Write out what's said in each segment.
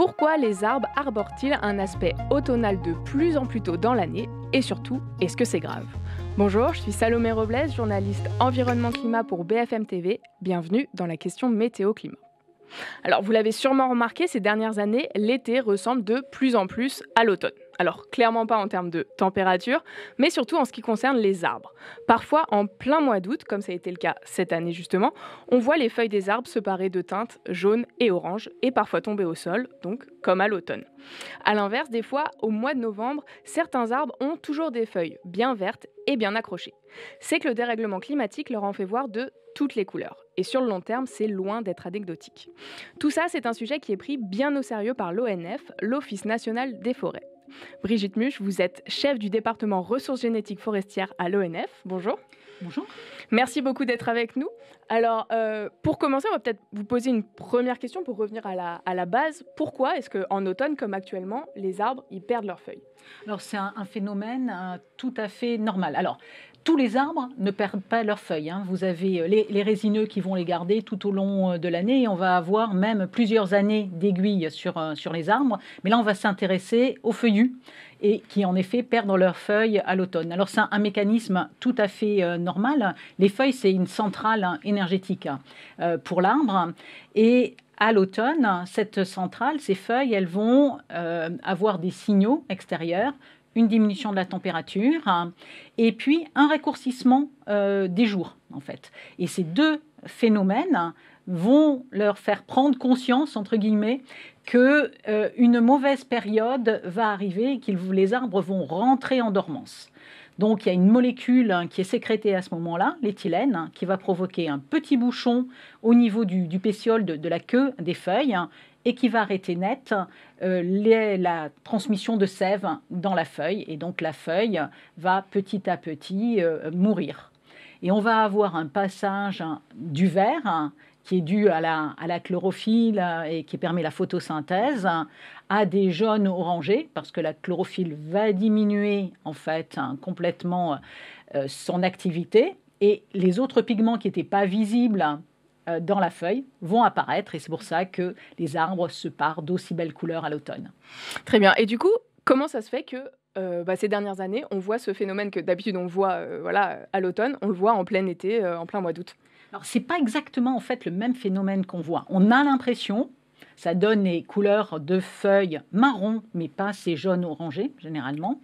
Pourquoi les arbres arborent-ils un aspect automnal de plus en plus tôt dans l'année? Et surtout, est-ce que c'est grave? Bonjour, je suis Salomé Robles, journaliste environnement-climat pour BFM TV. Bienvenue dans la question météo-climat. Alors, vous l'avez sûrement remarqué, ces dernières années, l'été ressemble de plus en plus à l'automne. Alors, clairement pas en termes de température, mais surtout en ce qui concerne les arbres. Parfois, en plein mois d'août, comme ça a été le cas cette année justement, on voit les feuilles des arbres se parer de teintes jaunes et oranges, et parfois tomber au sol, donc comme à l'automne. A l'inverse, des fois, au mois de novembre, certains arbres ont toujours des feuilles bien vertes et bien accrochées. C'est que le dérèglement climatique leur en fait voir de toutes les couleurs. Et sur le long terme, c'est loin d'être anecdotique. Tout ça, c'est un sujet qui est pris bien au sérieux par l'ONF, l'Office national des forêts. Brigitte Muche, vous êtes chef du département ressources génétiques forestières à l'ONF. Bonjour. Bonjour. Merci beaucoup d'être avec nous. Alors, pour commencer, on va peut-être vous poser une première question pour revenir à la base. Pourquoi est-ce qu'en automne, comme actuellement, les arbres ils perdent leurs feuilles? Alors, c'est un phénomène tout à fait normal. Alors, tous les arbres ne perdent pas leurs feuilles, hein. Vous avez les résineux qui vont les garder tout au long de l'année. Et on va avoir même plusieurs années d'aiguilles sur les arbres. Mais là, on va s'intéresser aux feuillus et qui, en effet, perdent leurs feuilles à l'automne. Alors, c'est un mécanisme tout à fait normal. Les feuilles, c'est une centrale énergétique pour l'arbre. Et à l'automne, cette centrale, ces feuilles, elles vont avoir des signaux extérieurs, une diminution de la température et puis un raccourcissement des jours, en fait. Et ces deux phénomènes vont leur faire prendre conscience, entre guillemets, qu'une mauvaise période va arriver et que les arbres vont rentrer en dormance. Donc, il y a une molécule qui est sécrétée à ce moment-là, l'éthylène, qui va provoquer un petit bouchon au niveau du pétiole de la queue des feuilles et qui va arrêter net la transmission de sève dans la feuille. Et donc, la feuille va petit à petit mourir. Et on va avoir un passage du vert qui est dû à la chlorophylle et qui permet la photosynthèse, à des jaunes orangés, parce que la chlorophylle va diminuer en fait complètement son activité, et les autres pigments qui n'étaient pas visibles dans la feuille vont apparaître, et c'est pour ça que les arbres se parent d'aussi belles couleurs à l'automne. Très bien. Et du coup, comment ça se fait que ces dernières années, on voit ce phénomène que d'habitude on voit à l'automne, on le voit en plein été, en plein mois d'août? Alors, ce n'est pas exactement en fait le même phénomène qu'on voit. On a l'impression, ça donne les couleurs de feuilles marron, mais pas ces jaunes orangés généralement.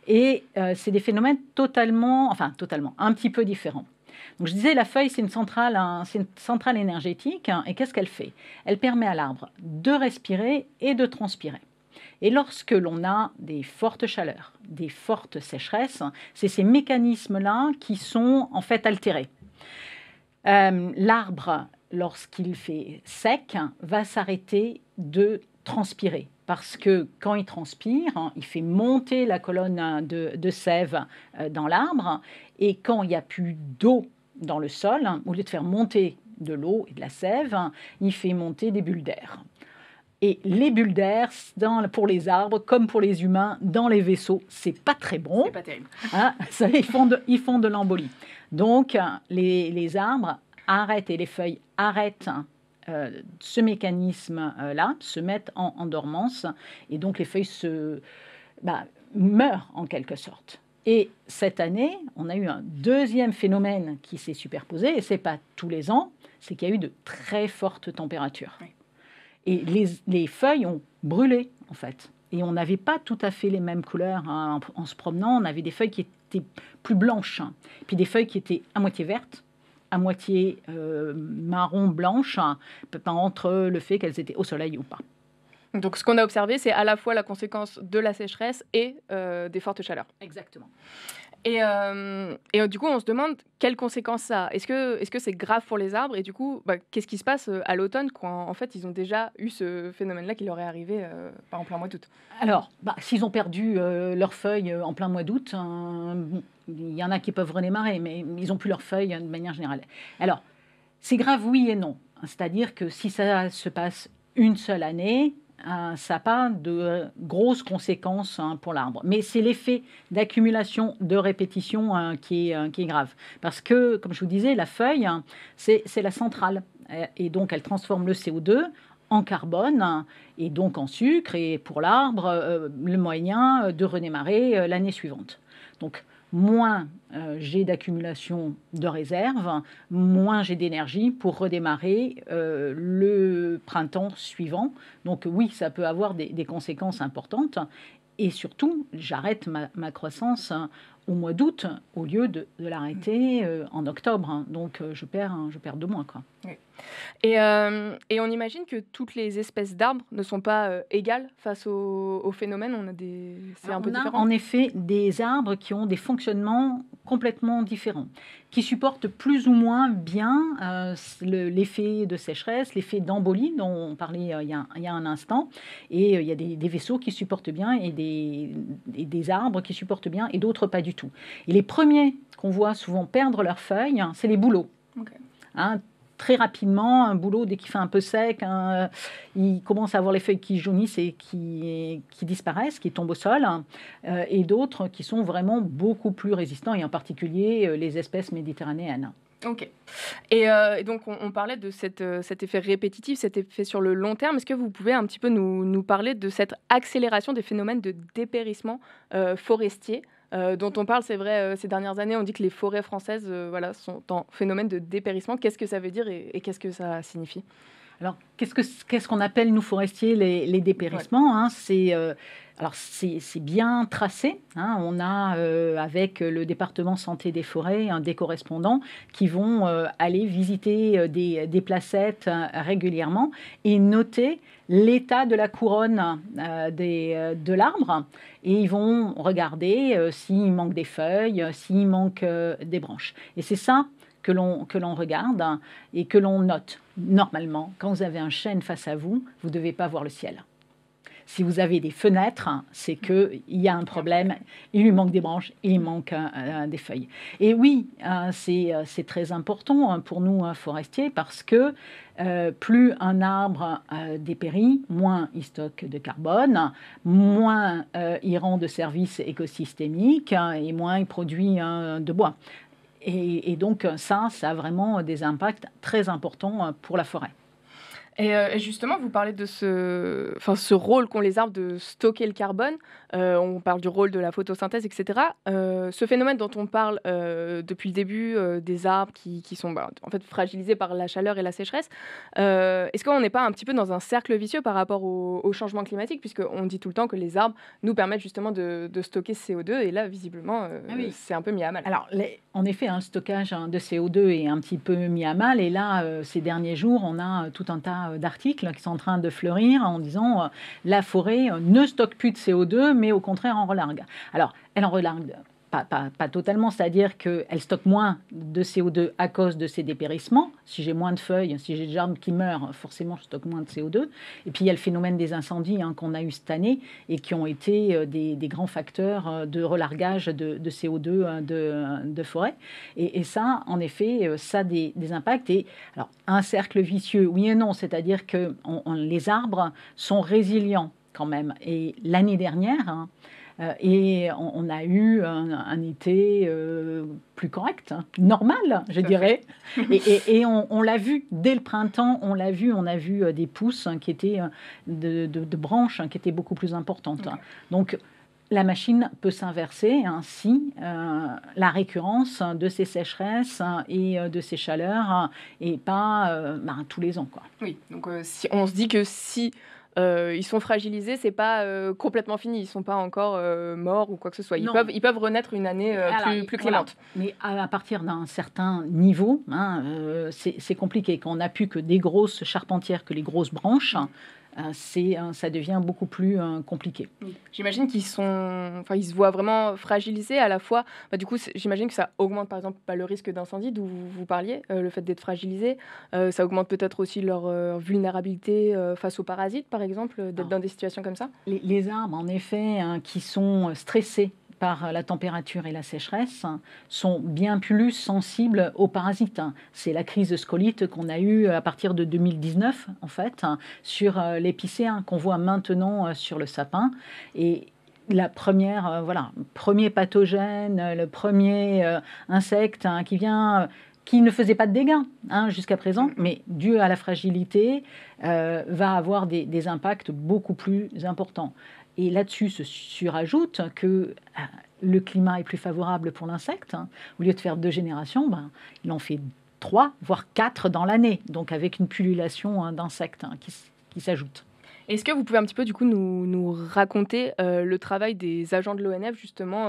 Et c'est des phénomènes totalement, un petit peu différents. Donc, je disais, la feuille, c'est une centrale énergétique. Et qu'est-ce qu'elle fait? Elle permet à l'arbre de respirer et de transpirer. Et lorsque l'on a des fortes chaleurs, des fortes sécheresses, c'est ces mécanismes-là qui sont en fait altérés. L'arbre, lorsqu'il fait sec, va s'arrêter de transpirer. Parce que quand il transpire, il fait monter la colonne de sève dans l'arbre. Et quand il n'y a plus d'eau dans le sol, au lieu de faire monter de l'eau et de la sève, il fait monter des bulles d'air. Et les bulles d'air, pour les arbres, comme pour les humains, dans les vaisseaux, c'est pas très bon. C'est pas terrible. Hein, ils font de l'embolie. Donc, les arbres arrêtent et les feuilles arrêtent ce mécanisme-là, se mettent en dormance. Et donc, les feuilles meurent en quelque sorte. Et cette année, on a eu un deuxième phénomène qui s'est superposé, et ce n'est pas tous les ans, c'est qu'il y a eu de très fortes températures. Oui. Et les feuilles ont brûlé, en fait. Et on n'avait pas tout à fait les mêmes couleurs. Hein. En se promenant, on avait des feuilles qui étaient plus blanches, hein. Puis des feuilles qui étaient à moitié vertes, à moitié marron, blanches, hein, entre le fait qu'elles étaient au soleil ou pas. Donc, ce qu'on a observé, c'est à la fois la conséquence de la sécheresse et des fortes chaleurs. Exactement. Et du coup, on se demande quelles conséquences ça a. Est-ce que c'est grave pour les arbres? Et du coup, qu'est-ce qui se passe à l'automne quand, en fait, ils ont déjà eu ce phénomène-là qui leur est arrivé en plein mois d'août? Alors, s'ils ont perdu leurs feuilles en plein mois d'août, il y en a qui peuvent redémarrer, mais ils n'ont plus leurs feuilles de manière générale. Alors, c'est grave, oui et non. C'est-à-dire que si ça se passe une seule année, ça n'a pas de grosses conséquences pour l'arbre. Mais c'est l'effet d'accumulation, de répétition qui est grave. Parce que, comme je vous disais, la feuille, c'est la centrale. Et donc, elle transforme le CO2 en carbone et donc en sucre, et pour l'arbre, le moyen de redémarrer l'année suivante. Donc, moins j'ai d'accumulation de réserves, moins j'ai d'énergie pour redémarrer le printemps suivant. Donc oui, ça peut avoir des conséquences importantes. Et surtout, j'arrête ma croissance au mois d'août au lieu de l'arrêter en octobre. Donc je perds 2 mois, quoi. Oui. Et on imagine que toutes les espèces d'arbres ne sont pas égales face au phénomène. C'est un peu différent. En effet des arbres qui ont des fonctionnements complètement différents, qui supportent plus ou moins bien l'effet de sécheresse, l'effet d'embolie dont on parlait il y a un instant. Et il y a des vaisseaux qui supportent bien et des arbres qui supportent bien et d'autres pas du tout. Et les premiers qu'on voit souvent perdre leurs feuilles, c'est les bouleaux. Okay. Très rapidement, un bouleau, dès qu'il fait un peu sec, il commence à avoir les feuilles qui jaunissent et qui disparaissent, qui tombent au sol, et d'autres qui sont vraiment beaucoup plus résistants, et en particulier les espèces méditerranéennes. Ok. Et donc, on parlait de cet effet répétitif, cet effet sur le long terme. Est-ce que vous pouvez un petit peu nous parler de cette accélération des phénomènes de dépérissement forestier dont on parle, c'est vrai, ces dernières années, on dit que les forêts françaises sont en phénomène de dépérissement. Qu'est-ce que ça veut dire et qu'est-ce que ça signifie ? Alors, qu'est-ce qu'on appelle, nous, forestiers, les dépérissements, alors, c'est bien tracé. On a, avec le département santé des forêts, des correspondants qui vont aller visiter des placettes régulièrement et noter l'état de la couronne de l'arbre. Et ils vont regarder s'il manque des feuilles, s'il manque des branches. Et c'est ça que l'on regarde et que l'on note. Normalement, quand vous avez un chêne face à vous, vous ne devez pas voir le ciel. Si vous avez des fenêtres, c'est qu'il y a un problème, il lui manque des branches, il manque des feuilles. Et oui, c'est très important pour nous, forestiers, parce que plus un arbre dépérit, moins il stocke de carbone, moins il rend de services écosystémiques et moins il produit de bois. Et donc ça a vraiment des impacts très importants pour la forêt. Et justement, vous parlez de ce rôle qu'ont les arbres de stocker le carbone. On parle du rôle de la photosynthèse, etc. Ce phénomène dont on parle depuis le début, des arbres qui sont en fait fragilisés par la chaleur et la sécheresse, est-ce qu'on n'est pas un petit peu dans un cercle vicieux par rapport au changement climatique, puisqu'on dit tout le temps que les arbres nous permettent justement de stocker ce CO2, et là, visiblement, c'est un peu mis à mal. Alors, en effet, le stockage de CO2 est un petit peu mis à mal, et là, ces derniers jours, on a tout un tas d'articles qui sont en train de fleurir en disant la forêt ne stocke plus de CO2, mais au contraire en relargue. Alors, elle en relargue pas totalement, c'est-à-dire qu'elle stocke moins de CO2 à cause de ces dépérissements. Si j'ai moins de feuilles, si j'ai des arbres qui meurent, forcément je stocke moins de CO2. Et puis il y a le phénomène des incendies qu'on a eu cette année et qui ont été des grands facteurs de relargage de CO2 de forêt. Et ça, en effet, ça a des impacts. Et alors, un cercle vicieux, oui et non, c'est-à-dire que les arbres sont résilients quand même. Et l'année dernière, et on a eu un été plus correct, normal, je dirais. Et on l'a vu dès le printemps, on a vu des pousses qui étaient de branches qui étaient beaucoup plus importantes. Okay. Donc, la machine peut s'inverser si la récurrence de ces sécheresses et de ces chaleurs n'est pas tous les ans, quoi. Oui, donc si on se dit que si ils sont fragilisés, c'est pas complètement fini, ils sont pas encore morts ou quoi que ce soit. Ils peuvent renaître une année plus clémente. Voilà. Mais à partir d'un certain niveau, c'est compliqué. Quand on n'a plus que des grosses charpentières, que les grosses branches, ça devient beaucoup plus compliqué. J'imagine qu'ils se voient vraiment fragilisés à la fois. Du coup, j'imagine que ça augmente par exemple le risque d'incendie d'où vous parliez, le fait d'être fragilisé. Ça augmente peut-être aussi leur vulnérabilité face aux parasites, par exemple, d'être dans des situations comme ça. Les arbres, en effet, qui sont stressés par la température et la sécheresse, sont bien plus sensibles aux parasites. C'est la crise de scolite qu'on a eue à partir de 2019, en fait, sur l'épicéa qu'on voit maintenant sur le sapin. Et premier pathogène, le premier insecte qui qui ne faisait pas de dégâts jusqu'à présent, mais dû à la fragilité, va avoir des impacts beaucoup plus importants. Et là-dessus se surajoute que le climat est plus favorable pour l'insecte. Au lieu de faire 2 générations, il en fait 3, voire 4 dans l'année, donc avec une pullulation d'insectes qui s'ajoute. Est-ce que vous pouvez un petit peu du coup nous raconter le travail des agents de l'ONF justement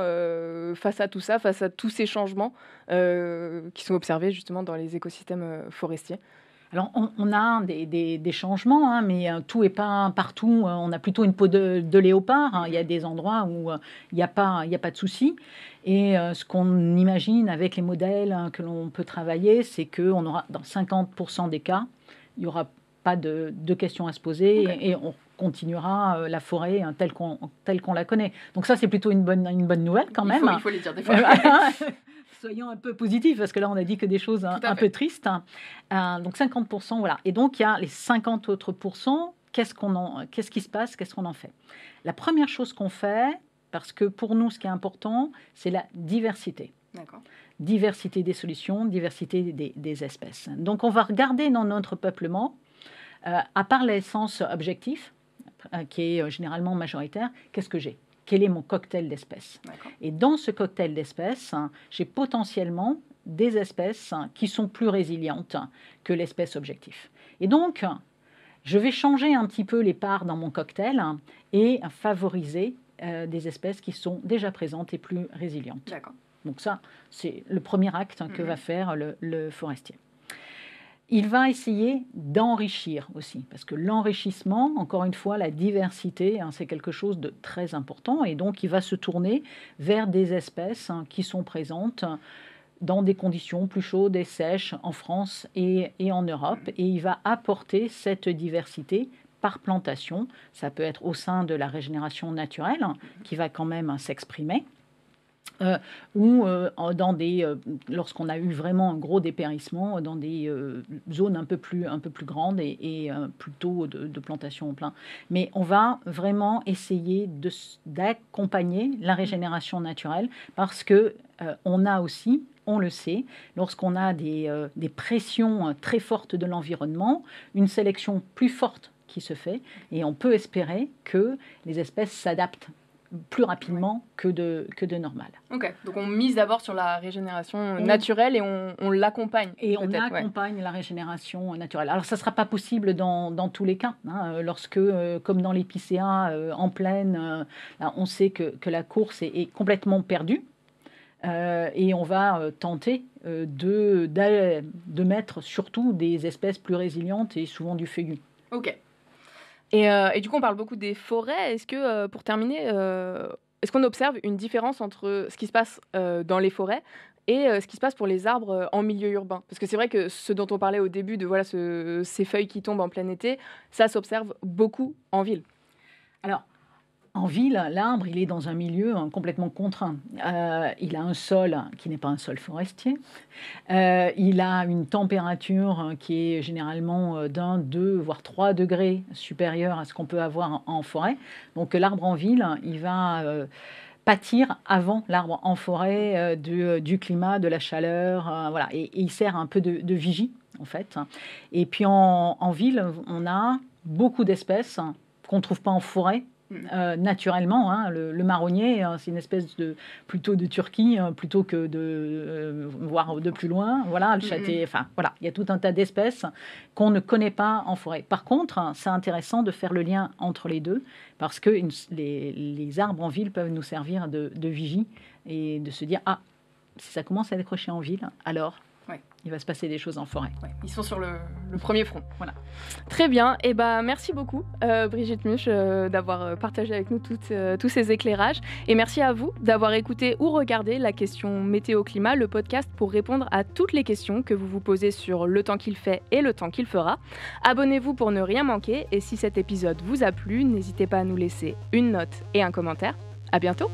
face à tout ça, face à tous ces changements qui sont observés justement dans les écosystèmes forestiers? Alors, on a des changements, mais tout n'est pas partout. On a plutôt une peau de léopard. Il y a des endroits où il n'y a pas de souci. Et ce qu'on imagine avec les modèles que l'on peut travailler, c'est qu'on aura dans 50% des cas, il n'y aura pas de questions à se poser, okay. et on continuera la forêt telle qu'on la connaît. Donc ça, c'est plutôt une bonne nouvelle quand même. Il faut les dire des fois. Soyons un peu positifs, parce que là, on a dit que des choses un peu tristes. Donc 50%, voilà. Et donc, il y a les 50 autres pourcents. Qu'est-ce qui se passe? Qu'est-ce qu'on en fait? La première chose qu'on fait, parce que pour nous, ce qui est important, c'est la diversité. D'accord. Diversité des solutions, diversité des espèces. Donc, on va regarder dans notre peuplement, à part l'essence objectif, qui est généralement majoritaire, qu'est-ce que j'ai? Quel est mon cocktail d'espèces? Et dans ce cocktail d'espèces, j'ai potentiellement des espèces qui sont plus résilientes que l'espèce objectif. Et donc, je vais changer un petit peu les parts dans mon cocktail et favoriser des espèces qui sont déjà présentes et plus résilientes. D'accord. Donc ça, c'est le premier acte que va faire le forestier. Il va essayer d'enrichir aussi, parce que l'enrichissement, encore une fois, la diversité, c'est quelque chose de très important. Et donc, il va se tourner vers des espèces qui sont présentes dans des conditions plus chaudes et sèches en France et en Europe. Et il va apporter cette diversité par plantation. Ça peut être au sein de la régénération naturelle, qui va quand même s'exprimer. Ou lorsqu'on a eu vraiment un gros dépérissement dans des zones un peu plus grandes et plutôt de plantation en plein. Mais on va vraiment essayer d'accompagner la régénération naturelle, parce que on a aussi, on le sait, lorsqu'on a des pressions très fortes de l'environnement, une sélection plus forte qui se fait, et on peut espérer que les espèces s'adaptent plus rapidement que de normal. Ok, donc on mise d'abord sur la régénération naturelle et on l'accompagne. Et on accompagne la régénération naturelle. Alors ça ne sera pas possible dans tous les cas. Lorsque, comme dans l'épicéa en plaine, on sait que la course est complètement perdue. Et on va tenter de mettre surtout des espèces plus résilientes et souvent du feuillu. Ok. Et du coup, on parle beaucoup des forêts. Est-ce que, pour terminer, est-ce qu'on observe une différence entre ce qui se passe dans les forêts et ce qui se passe pour les arbres en milieu urbain? Parce que c'est vrai que ce dont on parlait au début, de ces feuilles qui tombent en plein été, ça s'observe beaucoup en ville. Alors, en ville, l'arbre, il est dans un milieu complètement contraint. Il a un sol qui n'est pas un sol forestier. Il a une température qui est généralement d'1, 2, voire 3 degrés supérieure à ce qu'on peut avoir en forêt. Donc l'arbre en ville, il va pâtir avant l'arbre en forêt du climat, de la chaleur. Voilà. Et il sert un peu de vigie, en fait. Et puis en ville, on a beaucoup d'espèces qu'on ne trouve pas en forêt. Naturellement, le marronnier, c'est une espèce plutôt de Turquie, plutôt que voir de plus loin. Voilà, le châtaignier, enfin voilà, il y a tout un tas d'espèces qu'on ne connaît pas en forêt. Par contre, c'est intéressant de faire le lien entre les deux, parce que les arbres en ville peuvent nous servir de vigie et de se dire, si ça commence à décrocher en ville, alors il va se passer des choses en forêt. Ouais, ils sont sur le premier front. Voilà. Très bien. Et merci beaucoup, Brigitte Muche, d'avoir partagé avec nous tous ces éclairages. Et merci à vous d'avoir écouté ou regardé La Question Météo-Climat, le podcast pour répondre à toutes les questions que vous vous posez sur le temps qu'il fait et le temps qu'il fera. Abonnez-vous pour ne rien manquer. Et si cet épisode vous a plu, n'hésitez pas à nous laisser une note et un commentaire. À bientôt.